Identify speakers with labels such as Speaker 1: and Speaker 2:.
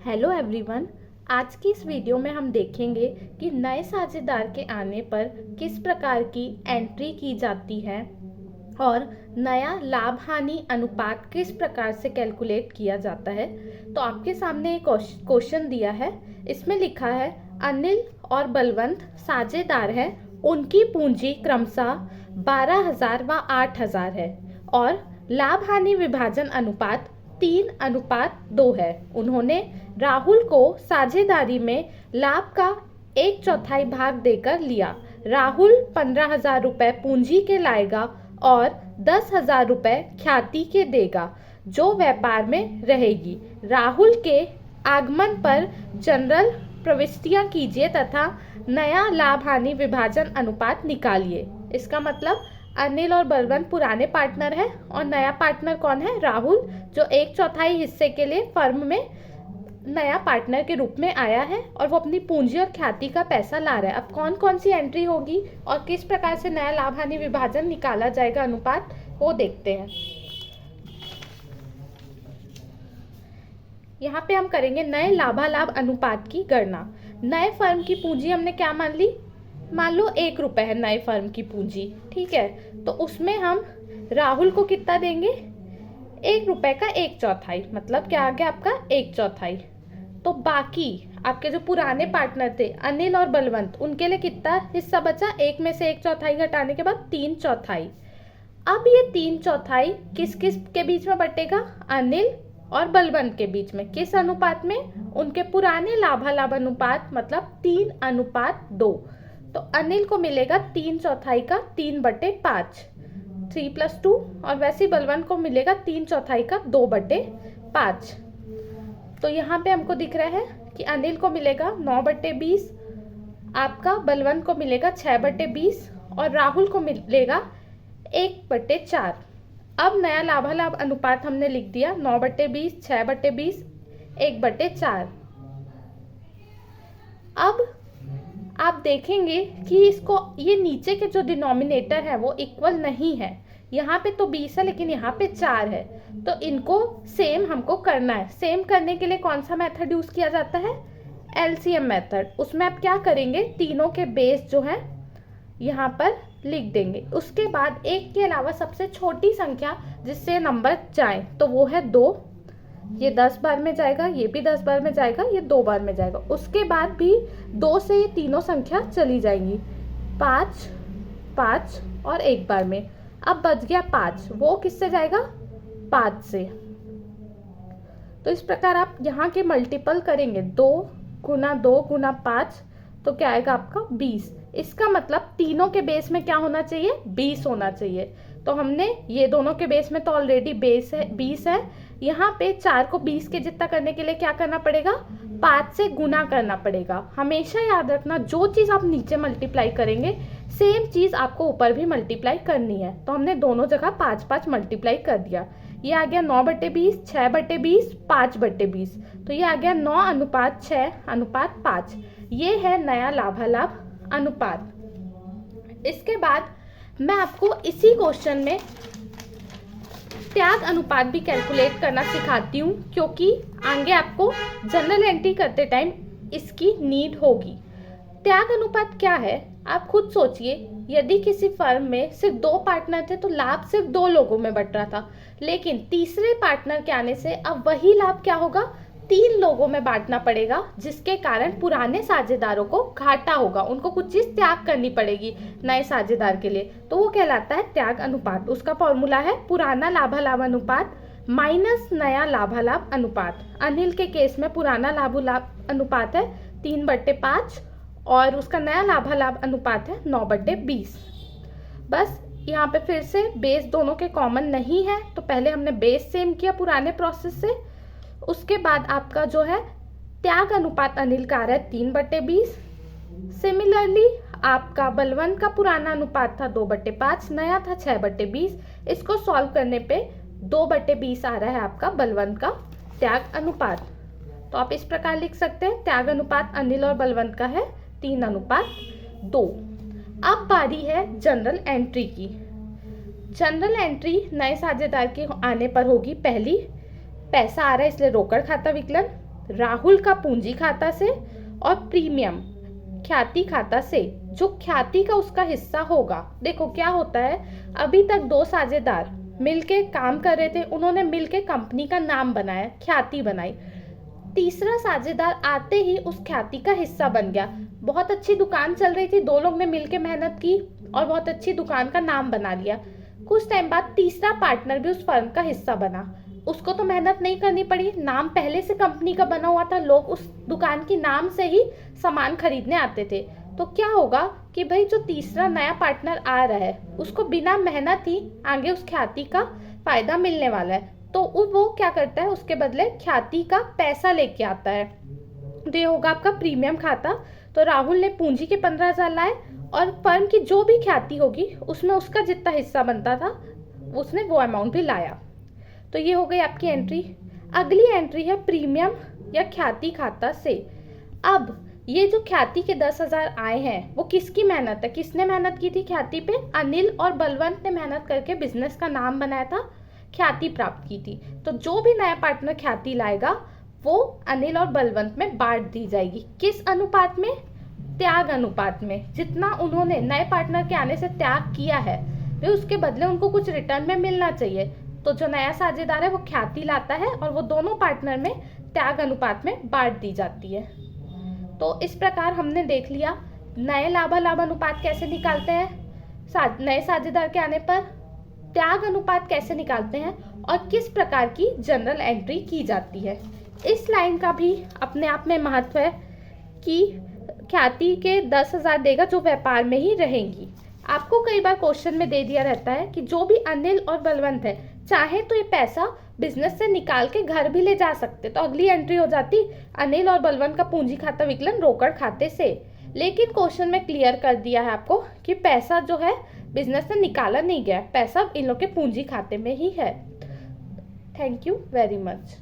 Speaker 1: Hello everyone. आज की इस वीडियो में हम देखेंगे कि नए साझेदार के आने पर किस प्रकार की एंट्री की जाती है और नया लाभ हानि अनुपात किस प्रकार से कैलकुलेट किया जाता है। तो आपके सामने एक क्वेश्चन दिया है। इसमें लिखा है अनिल और बलवंत साझेदार हैं, उनकी पूंजी क्रमशः 12,000 व 8,000 है और लाभ हानि विभाजन अनुपात 3:2 है। उन्होंने राहुल को साझेदारी में लाभ का 1/4 भाग देकर लिया। राहुल 15,000 रुपये पूंजी के लाएगा और 10,000 रुपये ख्याति के देगा, जो व्यापार में रहेगी। राहुल के आगमन पर जनरल प्रविष्टियां कीजिए तथा नया लाभ हानि विभाजन अनुपात निकालिए। इसका मतलब अनिल और बलवंत पुराने पार्टनर है और नया पार्टनर कौन है? राहुल, जो 1/4 हिस्से के लिए फर्म में नया पार्टनर के रूप में आया है और वो अपनी पूंजी और ख्याति का पैसा ला रहा है। अब कौन कौन सी एंट्री होगी और किस प्रकार से नया लाभ हानि विभाजन निकाला जाएगा अनुपात, वो देखते हैं। यहाँ पे हम करेंगे नए लाभालाभ अनुपात की गणना। नए फर्म की पूंजी हमने क्या मान ली? मान लो 1 रुपये है नए फर्म की पूंजी, ठीक है। तो उसमें हम राहुल को कितना देंगे? 1 रुपये का 1/4, मतलब क्या आ गया आपका 1/4। तो बाकी आपके जो पुराने पार्टनर थे अनिल और बलवंत, उनके लिए कितना हिस्सा बचा? 1 में से 1/4 घटाने के बाद 3/4। अब ये 3/4 किस किस के बीच में बटेगा? अनिल और बलवंत के बीच में। किस अनुपात में? उनके पुराने लाभालाभ अनुपात, मतलब 3:2। तो अनिल को मिलेगा 3/4 का 3/5, 3+2, और वैसे ही बलवंत को मिलेगा 3/4 का 2/5। तो यहाँ पे हमको दिख रहा है कि अनिल को मिलेगा 9/20, आपका बलवंत को मिलेगा 6/20 और राहुल को मिलेगा 1/4। अब नया लाभालाभ अनुपात हमने लिख दिया 9/20, 6/20, 1/4। अब आप देखेंगे कि इसको ये नीचे के जो डिनोमिनेटर है वो इक्वल नहीं है। यहाँ पे तो 20 है लेकिन यहाँ पे 4 है, तो इनको सेम हमको करना है। सेम करने के लिए कौन सा मेथड यूज किया जाता है? LCM method. उसमें आप क्या करेंगे? तीनों के बेस जो है यहाँ पर लिख देंगे। उसके बाद एक के अलावा सबसे छोटी संख्या जिससे नंबर जाए तो वो है 2। ये 10 बार में जाएगा, ये भी 10 बार में जाएगा, ये 2 बार में जाएगा। उसके बाद भी 2 से ये तीनों संख्या चली जाएंगी, 5, 5 और 1 बार में। अब बच गया 5, वो किससे जाएगा? 5 से। तो इस प्रकार आप यहाँ के मल्टीपल करेंगे, 2 गुना 2 गुना 5, तो क्या आएगा आपका 20। इसका मतलब तीनों के बेस में क्या होना चाहिए? 20 होना चाहिए। तो हमने ये दोनों के बेस में तो ऑलरेडी बेस है 20 है। यहाँ पे 4 को 20 के जितना करने के लिए क्या करना पड़ेगा? 5 से गुना करना पड़ेगा। हमेशा याद रखना, जो चीज़ आप नीचे मल्टीप्लाई करेंगे सेम चीज़ आपको ऊपर भी मल्टीप्लाई करनी है। तो हमने दोनों जगह 5 मल्टीप्लाई कर दिया। ये आ गया 9/20, 6/20, 5/20। तो ये आ गया 9:6:5। ये है नया लाभालाभ अनुपात। इसके बाद मैं आपको इसी क्वेश्चन में त्याग अनुपात भी कैलकुलेट करना सिखाती हूँ, क्योंकि आगे आपको जनरल एंट्री करते टाइम इसकी नीड होगी। त्याग अनुपात क्या है? आप खुद सोचिए, यदि किसी फर्म में सिर्फ 2 पार्टनर थे तो लाभ सिर्फ 2 लोगों में बट रहा था, लेकिन तीसरे पार्टनर के आने से अब वही लाभ क्या होगा? 3 लोगों में बांटना पड़ेगा, जिसके कारण पुराने साझेदारों को घाटा होगा। उनको कुछ चीज त्याग करनी पड़ेगी नए साझेदार के लिए, तो वो कहलाता है त्याग अनुपात। उसका फॉर्मूला है पुराना लाभालाभ अनुपात माइनस नया लाभालाभ अनुपात। अनिल के केस में पुराना लाभालाभ अनुपात है 3/5 और उसका नया लाभालाभ अनुपात है 9/20। बस यहाँ पे फिर से बेस दोनों के कॉमन नहीं है, तो पहले हमने बेस सेम किया पुराने प्रोसेस से। उसके बाद आपका जो है त्याग अनुपात अनिल का आ रहा है 3/20। सिमिलरली आपका बलवंत का पुराना अनुपात था 2/5, नया था 6/20। इसको सॉल्व करने पे 2/20 आ रहा है आपका बलवंत का त्याग अनुपात। तो आप इस प्रकार लिख सकते हैं, त्याग अनुपात अनिल और बलवंत का है 3:2। अब बारी है जनरल एंट्री की। जनरल एंट्री नए साझेदार के आने पर होगी। पहली, पैसा आ रहा है इसलिए रोकड़ खाता विकलन। राहुल का पूंजी खाता से और प्रीमियम ख्याति खाता से, जो ख्याति का उसका हिस्सा होगा। देखो क्या होता है, अभी तक दो साझेदार मिलके काम कर रहे थे, उन्होंने मिलके कंपनी का नाम बनाया, ख्याति बनाई। तीसरा साझेदार आते ही उस ख्याति का हिस्सा बन गया। बहुत अच्छी दुकान चल रही थी, दो लोग ने मिलके मेहनत की और बहुत अच्छी दुकान का नाम बना लिया। कुछ टाइम बाद तीसरा पार्टनर भी उस फर्म का हिस्सा बना। उसको तो मेहनत नहीं करनी पड़ी, नाम पहले से कंपनी का बना हुआ था, लोग उस दुकान के नाम से ही सामान खरीदने आते थे। तो क्या होगा कि भाई जो तीसरा नया पार्टनर आ रहा है उसको बिना मेहनत ही आगे उस ख्याति का फायदा मिलने वाला है। तो वो क्या करता है, उसके बदले ख्याति का पैसा लेके आता है। तो ये होगा आपका प्रीमियम खाता। तो राहुल ने पूंजी के 15,000 लाए और फर्म की जो भी ख्याति होगी उसमें उसका जितना हिस्सा बनता था उसने वो अमाउंट भी लाया। तो ये हो गई आपकी एंट्री। अगली एंट्री है प्रीमियम या ख्याति खाता से। अब ये जो ख्याति के 10,000 आए हैं वो किसकी मेहनत है, किसने मेहनत की थी ख्याति पे? अनिल और बलवंत ने मेहनत करके बिजनेस का नाम बनाया था, ख्याति प्राप्त की थी। तो जो भी नया पार्टनर ख्याति लाएगा वो अनिल और बलवंत में बांट दी जाएगी। किस अनुपात में? त्याग अनुपात में। जितना उन्होंने नए पार्टनर के आने से त्याग किया है वे उसके बदले उनको कुछ रिटर्न में मिलना चाहिए। तो जो नया साझेदार है वो ख्याति लाता है और वो दोनों पार्टनर में त्याग अनुपात में बांट दी जाती है। तो इस प्रकार हमने देख लिया नए लाभालाभ अनुपात कैसे निकालते हैं, नए साझेदार के आने पर त्याग अनुपात कैसे निकालते हैं और किस प्रकार की जनरल एंट्री की जाती है। इस लाइन का भी अपने आप में महत्व है कि ख्याति के 10,000 देगा जो व्यापार में ही रहेंगी। आपको कई बार क्वेश्चन में दे दिया रहता है कि जो भी अनिल और बलवंत है चाहे तो ये पैसा बिजनेस से निकाल के घर भी ले जा सकते, तो अगली एंट्री हो जाती अनिल और बलवंत का पूंजी खाता विकलन रोकड़ खाते से। लेकिन क्वेश्चन में क्लियर कर दिया है आपको कि पैसा जो है बिजनेस से निकाला नहीं गया, पैसा इन लोग के पूंजी खाते में ही है। Thank you very much.